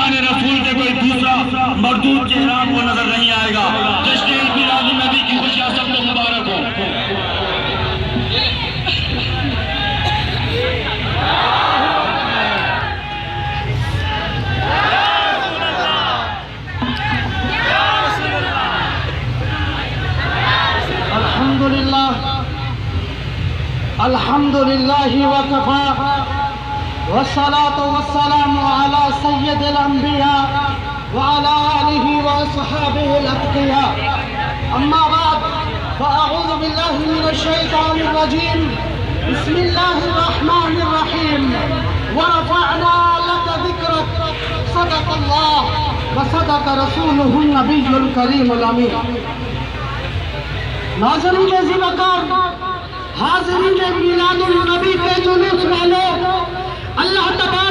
شان رسول کے کوئی دوسرا مردود چہرہ آپ کو نظر نہیں آئے گا۔ جشن میلاد النبی کی خوشیاں سب کو مبارک ہو۔ الحمد لله وكفى والصلاة والسلام على سيد الأنبياء وعلى آله وأصحابه الأتقياء، أما بعد فأعوذ بالله من الشيطان الرجيم. بسم الله الرحمن الرحيم. ورفعنا لك ذكرك. صدق الله وصدق رسوله النبي الكريم الأمين. ناظرین ذی وقار، حاضرین میلاد النبی کے جلوس والوں، اللہ تبارک